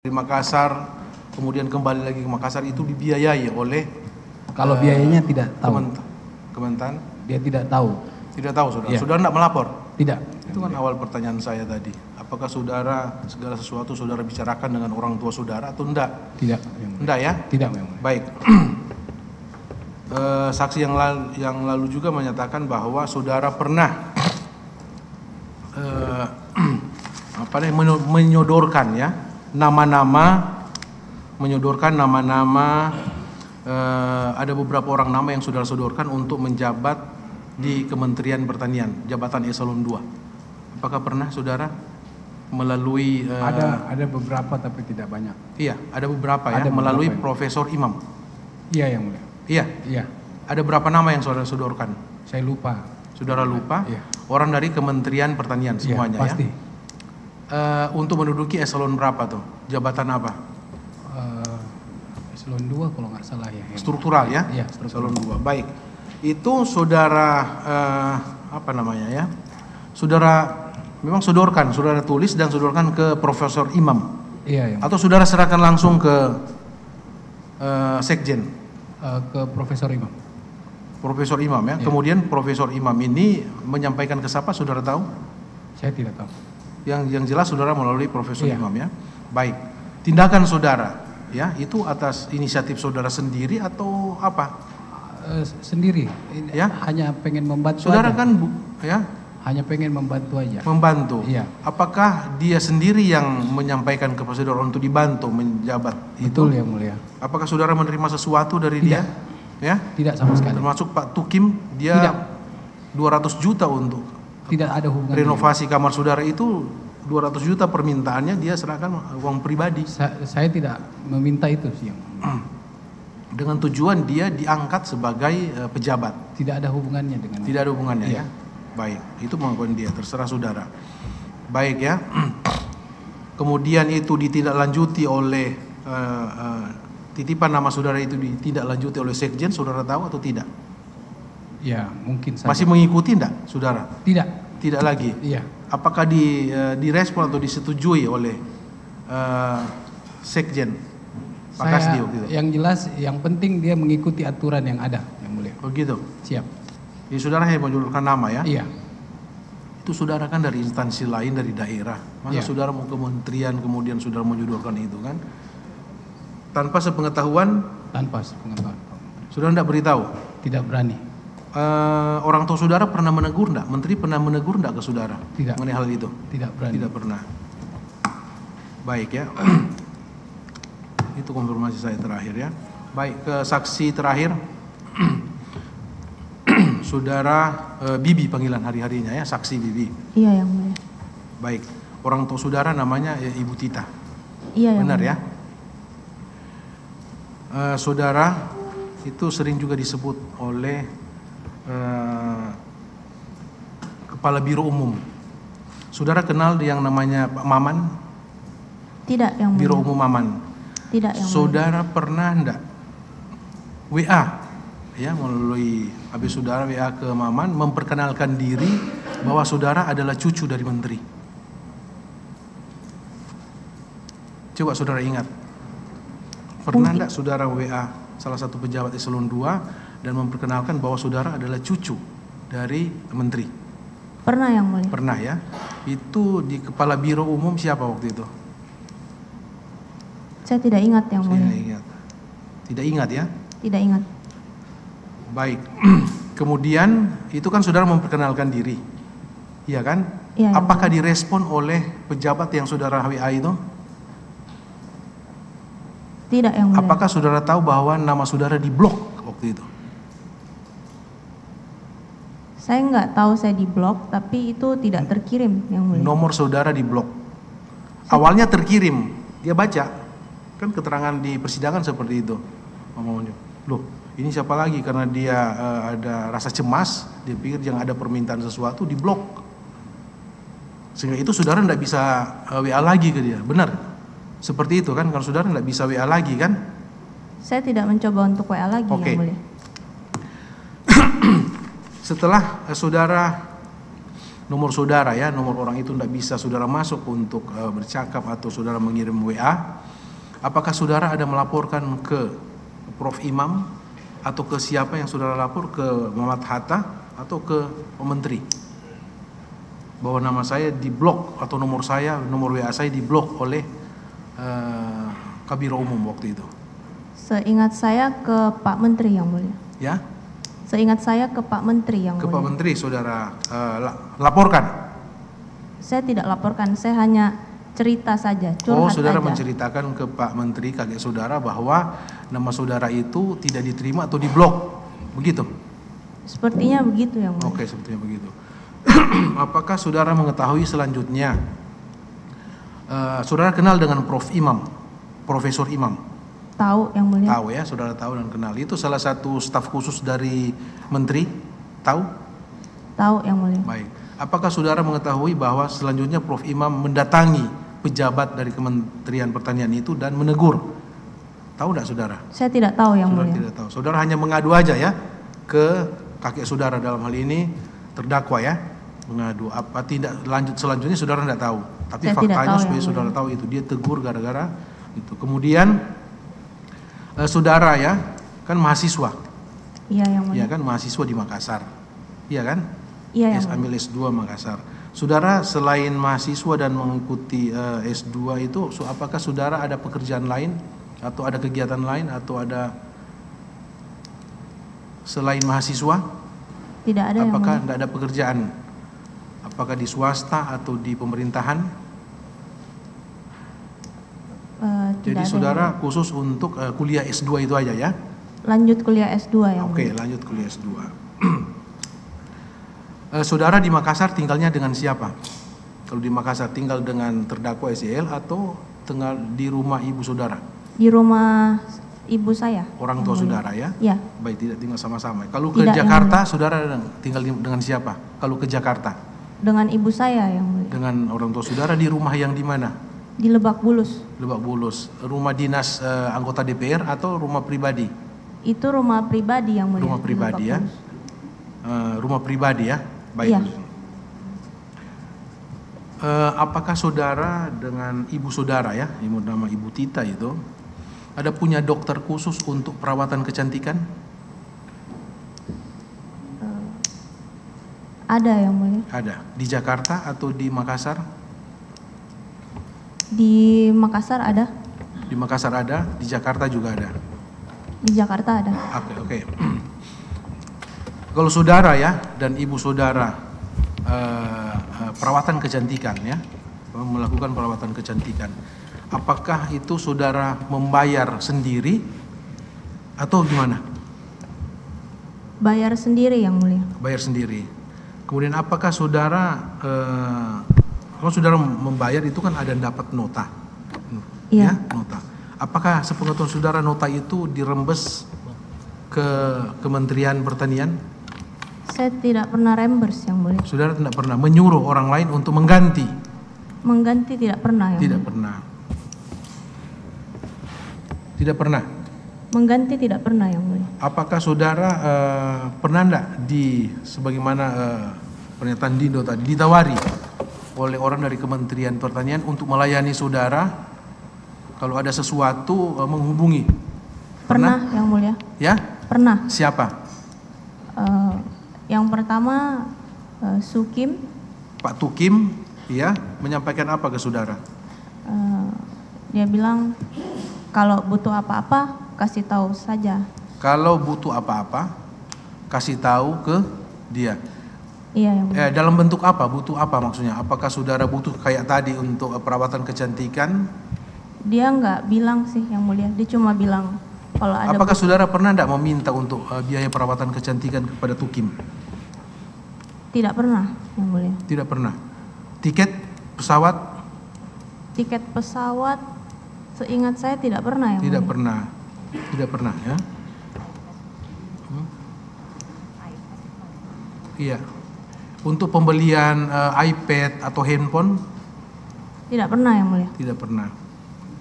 Di Makassar, kemudian kembali lagi ke Makassar, itu dibiayai oleh kalau biayanya tidak tahu. Kementan? Dia tidak tahu. Tidak tahu, saudara. Ya. Saudara tidak melapor? Tidak. Itu kan awal pertanyaan saya tadi. Apakah saudara segala sesuatu saudara bicarakan dengan orang tua saudara atau enggak? Tidak. Enggak ya? Tidak memang. Baik. Saksi yang lalu juga menyatakan bahwa saudara pernah menyodorkan ya menyodorkan nama-nama, ada beberapa orang nama yang saudara sodorkan untuk menjabat di Kementerian Pertanian, jabatan eselon 2. Apakah pernah saudara melalui ada beberapa tapi tidak banyak. Iya, ada beberapa ya, Ada melalui beberapa, Profesor Imam. Iya yang mulia. Iya. Iya. Ada berapa nama yang saudara sodorkan? Saya lupa. Saudara lupa? Iya. Orang dari Kementerian Pertanian semuanya pasti. ya. Untuk menduduki eselon berapa tuh? Jabatan apa? Eselon 2 kalau nggak salah ya. Struktural ya? Iya, struktural. Eselon 2. Baik. Itu saudara ya? Saudara memang sodorkan, saudara tulis dan sodorkan ke Profesor Imam. Iya yang. Atau saudara serahkan langsung ke Sekjen? Ke Profesor Imam. Profesor Imam ya. Iya. Kemudian Profesor Imam ini menyampaikan ke siapa, saudara tahu? Saya tidak tahu. Yang jelas saudara melalui Profesor Iya. Imam ya. Baik. Tindakan saudara ya, itu atas inisiatif saudara sendiri atau apa? Sendiri. Ya. Hanya pengen membantu. Saudara aja. kan ya, Hanya pengen membantu aja. membantu. Iya. Apakah dia sendiri yang menyampaikan ke saudara untuk dibantu menjabat Betul itu? yang mulia. Apakah saudara menerima sesuatu dari dia? Ya. Tidak sama sekali. Termasuk Pak Tukim, dia Tidak. 200 juta untuk Tidak ada hubungan. renovasi kamar saudara itu 200 juta permintaannya, dia serahkan uang pribadi. Saya tidak meminta itu sih yang. Dengan tujuan dia diangkat sebagai pejabat. Tidak ada hubungannya dengan. Tidak ada hubungannya ya. Iya. Baik, itu pengakuan dia, terserah saudara. Baik ya. Kemudian itu ditindaklanjuti oleh titipan nama saudara itu ditindaklanjuti oleh Sekjen, saudara tahu atau tidak? Ya mungkin saja. Masih mengikuti enggak saudara? Tidak. Tidak lagi. Iya. Apakah direspon atau disetujui oleh Sekjen Pak Kasdi waktu itu? Yang jelas, yang penting dia mengikuti aturan yang ada, yang mulia. Begitu. Siap. Jadi saudara hanya menjulurkan nama ya? Iya. Itu saudara kan dari instansi lain, dari daerah. Masa Iya. saudara mau kementerian kemudian saudara menyodorkan itu kan? Tanpa sepengetahuan, Tanpa sepengetahuan. saudara tidak beritahu. Tidak berani. Orang tua saudara pernah menegur enggak? Menteri pernah menegur enggak ke saudara? Tidak. Mengenai hal itu? Tidak berani. Tidak pernah. Baik ya. Itu konfirmasi saya terakhir ya. Baik, ke saksi terakhir. Saudara Bibi panggilan hari-harinya ya, saksi Bibi. Iya yang mulia. Baik. Orang tua saudara namanya Ibu Tita. Iya yang Benar mulia. ya? Saudara itu sering juga disebut oleh Kepala Biro Umum. Saudara kenal yang namanya Pak Maman? Tidak yang mulia. Biro Umum Maman. Tidak yang mulia. Saudara pernah enggak WA ya, melalui habis saudara WA ke Maman memperkenalkan diri bahwa saudara adalah cucu dari menteri? Coba saudara ingat. Pernah enggak saudara WA salah satu pejabat eselon 2 dan memperkenalkan bahwa saudara adalah cucu dari menteri? Pernah yang mulia. Pernah ya. Itu di Kepala Biro Umum siapa waktu itu? Saya tidak ingat yang Saya mulia. tidak ingat. Tidak ingat ya? Tidak ingat. Baik. Kemudian itu kan saudara memperkenalkan diri. Iya kan? Iya. yang Apakah mulia. direspon oleh pejabat yang saudara WA itu? Tidak yang mulia. Apakah saudara tahu bahwa nama saudara diblok waktu itu? Saya nggak tahu saya diblok, tapi itu tidak terkirim yang mulia. Nomor saudara diblok. Awalnya terkirim, dia baca. Kan keterangan di persidangan seperti itu. Loh, ini siapa lagi? Karena dia ada rasa cemas, dia pikir jangan ada permintaan sesuatu, diblok. Sehingga itu saudara tidak bisa WA lagi ke dia, benar? Seperti itu kan, kalau saudara tidak bisa WA lagi kan? Saya tidak mencoba untuk WA lagi Oke. yang mulia. Setelah saudara nomor saudara ya, nomor orang itu tidak bisa saudara masuk untuk bercakap atau saudara mengirim WA. Apakah saudara ada melaporkan ke Prof Imam atau ke siapa yang saudara lapor, ke Muhammad Hatta atau ke Menteri, bahwa nama saya diblok atau nomor WA saya diblok oleh Kabiro Umum waktu itu? Seingat saya ke Pak Menteri yang mulia. Ya? Seingat saya ke Pak Menteri yang Ke mulia. Pak Menteri saudara laporkan? Saya tidak laporkan, saya hanya cerita saja, curhat saudara saja. menceritakan ke Pak Menteri kakek saudara bahwa nama saudara itu tidak diterima atau diblok, begitu? Sepertinya begitu yang mulia. Oke, sepertinya begitu. Apakah saudara mengetahui selanjutnya, saudara kenal dengan Prof Imam, Profesor Imam? Tahu yang mulia. Tahu ya, saudara tahu dan kenal. Itu salah satu staf khusus dari Menteri, tahu? Tahu yang mulia. Baik. Apakah saudara mengetahui bahwa selanjutnya Prof Imam mendatangi pejabat dari Kementerian Pertanian itu dan menegur? Tahu tidak saudara? Saya tidak tahu yang Saudara mulia. tidak tahu. Saudara hanya mengadu aja ya ke kakek saudara, dalam hal ini terdakwa ya, mengadu. Apa tindak lanjut selanjutnya saudara tidak tahu. Tapi Saya tidak faktanya tahu supaya yang saudara mulia. tahu itu dia tegur gara-gara itu. Kemudian saudara ya kan mahasiswa, Iya yang mulia. ya kan mahasiswa di Makassar, iya kan? Iya yang mulia. Ambil S2 Makassar. Saudara selain mahasiswa dan mengikuti S2 itu, apakah saudara ada pekerjaan lain atau ada kegiatan lain atau ada selain mahasiswa? Tidak ada yang Apakah mulia. tidak ada pekerjaan? Apakah di swasta atau di pemerintahan? Tidak Jadi ada saudara yang khusus untuk kuliah S2 itu aja ya? mulia. Lanjut kuliah S2 yang Oke, mulia. lanjut kuliah S2. Saudara di Makassar tinggalnya dengan siapa? Kalau di Makassar tinggal dengan terdakwa SEL atau tinggal di rumah ibu saudara? Di rumah ibu saya. Orang yang tua mulia. saudara ya? Ya, Baik, tidak tinggal sama-sama. Kalau ke Tidak, yang Jakarta, saudara tinggal dengan siapa? Kalau ke Jakarta, dengan ibu saya yang mulia. dengan orang tua saudara di rumah yang di mana? Di Lebak Bulus. Lebak Bulus. Rumah dinas anggota DPR atau rumah pribadi? Itu rumah pribadi yang mulia. Rumah di pribadi Lebak ya? Bulus. Rumah pribadi ya? Baik. Iya. Apakah saudara dengan ibu saudara ya, nama Ibu Tita itu, ada punya dokter khusus untuk perawatan kecantikan? Ada yang mulia. Ada. Di Jakarta atau di Makassar? Di Makassar ada. Di Makassar ada, di Jakarta juga ada. Di Jakarta ada. Oke. Kalau saudara ya dan ibu saudara perawatan kecantikan ya, melakukan perawatan kecantikan, apakah itu saudara membayar sendiri atau gimana? Bayar sendiri yang mulia. Bayar sendiri. Kemudian apakah saudara kalau saudara membayar itu kan ada dapat nota, Iya. ya, nota. Apakah sepengetahuan saudara nota itu dirembes ke Kementerian Pertanian? Saya tidak pernah reimburse yang mulia. Saudara tidak pernah menyuruh orang lain untuk mengganti? Mengganti tidak pernah yang Tidak mulia. pernah. Tidak pernah. Mengganti tidak pernah yang mulia. Apakah saudara pernah enggak sebagaimana pernyataan Dindo tadi ditawari oleh orang dari Kementerian Pertanian untuk melayani saudara kalau ada sesuatu menghubungi? Pernah yang mulia. Ya? Pernah. Siapa? Yang pertama Sukim. Pak Tukim, ya, menyampaikan apa ke saudara? Dia bilang kalau butuh apa-apa kasih tahu saja. Kalau butuh apa-apa, kasih tahu ke dia. Iya yang mulia. Dalam bentuk apa? Butuh apa maksudnya? Apakah saudara butuh kayak tadi untuk perawatan kecantikan? Dia nggak bilang sih yang mulia. Dia cuma bilang kalau ada. Apakah saudara pernah tidak meminta untuk biaya perawatan kecantikan kepada Tukim? Tidak pernah yang mulia. Tidak pernah. Tiket pesawat? Tiket pesawat seingat saya tidak pernah yang Tidak mulia. pernah. Tidak pernah ya. Iya. Untuk pembelian iPad atau handphone? Tidak pernah yang mulia. Tidak pernah.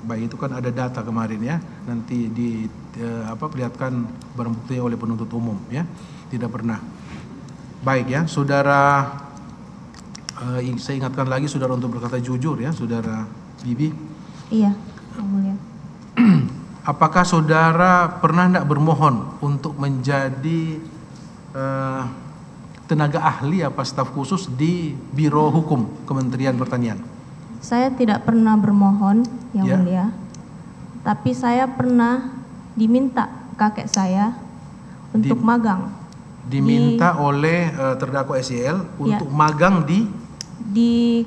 Baik, itu kan ada data kemarin ya. Nanti perlihatkan barang bukti oleh penuntut umum ya. Tidak pernah. Baik ya, saudara Saya ingatkan lagi saudara untuk berkata jujur ya, saudara Bibi. Iya, Yang Mulia. Apakah saudara pernah tidak bermohon untuk menjadi tenaga ahli apa staf khusus di Biro Hukum Kementerian Pertanian? Saya tidak pernah bermohon, Yang Ya. Mulia. Tapi saya pernah diminta kakek saya untuk magang Diminta oleh terdakwa SEL Ya. untuk magang di di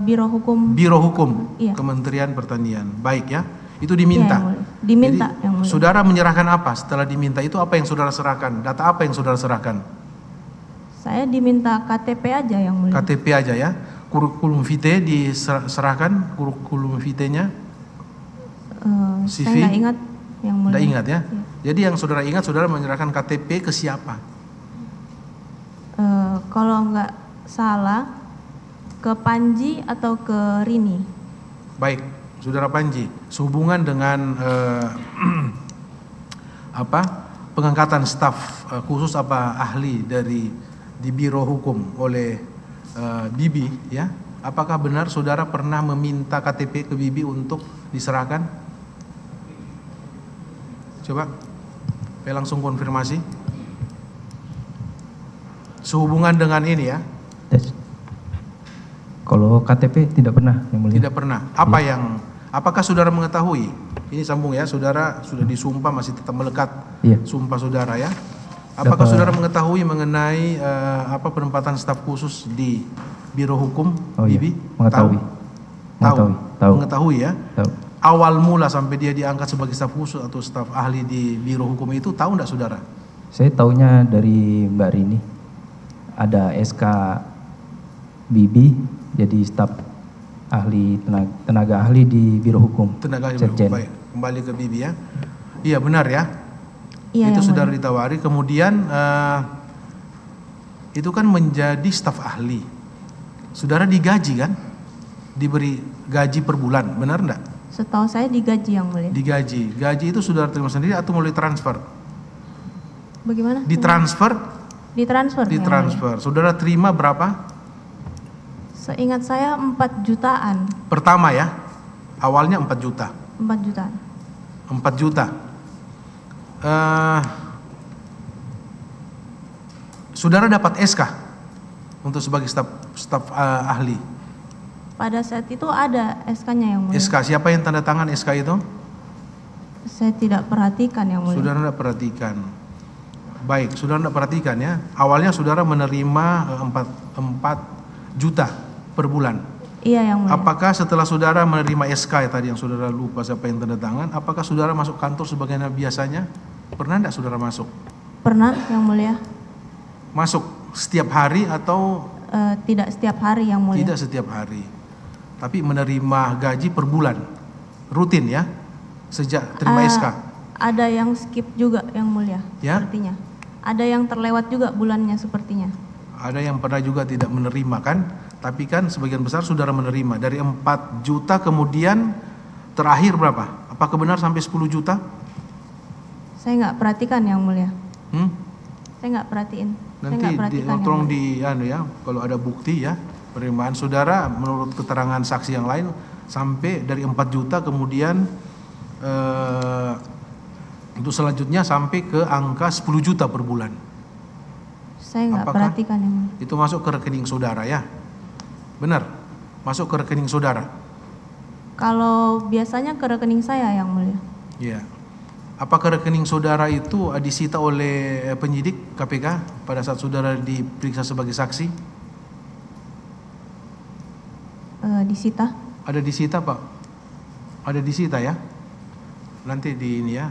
Biro Hukum. Biro Hukum Iya. Kementerian Pertanian. Baik ya, itu diminta. Iya, Yang Mulia. Diminta, Jadi, Yang Mulia. saudara menyerahkan apa setelah diminta itu? Apa yang saudara serahkan? Data apa yang saudara serahkan? Saya diminta KTP aja, Yang Mulia. KTP aja ya. Kurikulum vitae diserahkan, kurikulum vitae-nya. CV? Saya nggak ingat, Yang Mulia. Tidak ingat ya. Iya. Jadi yang saudara ingat, saudara menyerahkan KTP ke siapa? Kalau nggak salah ke Panji atau ke Rini. Baik, saudara Panji, sehubungan dengan pengangkatan staf khusus apa ahli di Biro Hukum oleh Bibi ya, apakah benar saudara pernah meminta KTP ke Bibi untuk diserahkan? Coba saya langsung konfirmasi. Sehubungan dengan ini ya? Tes. Kalau KTP tidak pernah, Yang Mulia. Tidak pernah. Apakah saudara mengetahui? Ini sambung ya, saudara sudah disumpah masih tetap melekat Iya. sumpah saudara ya. Apakah Dapat. saudara mengetahui mengenai penempatan staf khusus di Biro Hukum Oh iya, Bibi? mengetahui. Tahu? Tahu. Mengetahui ya. Tahu. Awal mula sampai dia diangkat sebagai staf khusus atau staf ahli di Biro Hukum itu tahu enggak saudara? Saya taunya dari Mbak Rini. Ada SK Bibi jadi staf ahli tenaga ahli di Biro Hukum. Tenaga ahli Sekjen. Baik, kembali ke Bibi ya. Iya benar ya. Iya, Itu Yang saudara Mulia. ditawari, kemudian itu kan menjadi staf ahli. Saudara digaji kan? Diberi gaji per bulan, benar enggak? Setahu saya digaji, Yang Mulia. Digaji. Gaji itu saudara terima sendiri atau melalui transfer? Bagaimana? Ditransfer? Ditransfer. Yang Mulia. Ditransfer. Saudara terima berapa? Seingat saya 4 jutaan. Pertama ya. Awalnya 4 juta. 4 jutaan. 4 juta. Saudara dapat SK untuk sebagai staf ahli. Pada saat itu ada SK-nya, Yang Mulia. SK siapa yang tanda tangan SK itu? Saya tidak perhatikan, Yang Mulia. Saudara tidak perhatikan. Baik, saudara tidak perhatikan ya. Awalnya saudara menerima 4 juta per bulan. Iya, Yang Mulia. Apakah setelah saudara menerima SK ya tadi yang saudara lupa siapa yang tanda tangan, apakah saudara masuk kantor sebagaimana biasanya? Pernah tidak saudara masuk? Pernah, Yang Mulia. Masuk setiap hari atau Tidak setiap hari, Yang Mulia. tidak setiap hari? Tapi menerima gaji per bulan, rutin ya, sejak terima SK. Ada yang skip juga, Yang Mulia. Ya? Sepertinya. Ada yang terlewat juga bulannya sepertinya. Ada yang pernah juga tidak menerima kan? Tapi kan sebagian besar saudara menerima. Dari 4 juta kemudian terakhir berapa? Apakah benar sampai 10 juta? Saya nggak perhatikan, Yang Mulia. Hmm? Saya nggak perhatiin. Saya Nanti nggak perhatikan, Yang tolong Mulia. kalau ada bukti ya penerimaan saudara menurut keterangan saksi yang lain sampai dari 4 juta kemudian untuk selanjutnya sampai ke angka 10 juta per bulan. Saya nggak Apakah perhatikan, Yang Mulia. itu masuk ke rekening saudara ya? Benar? Masuk ke rekening saudara? Kalau biasanya ke rekening saya, Yang Mulia. Iya. Apakah rekening saudara itu disita oleh penyidik KPK pada saat saudara diperiksa sebagai saksi? Disita. Ada disita Pak? Ada disita ya? Nanti di ini ya,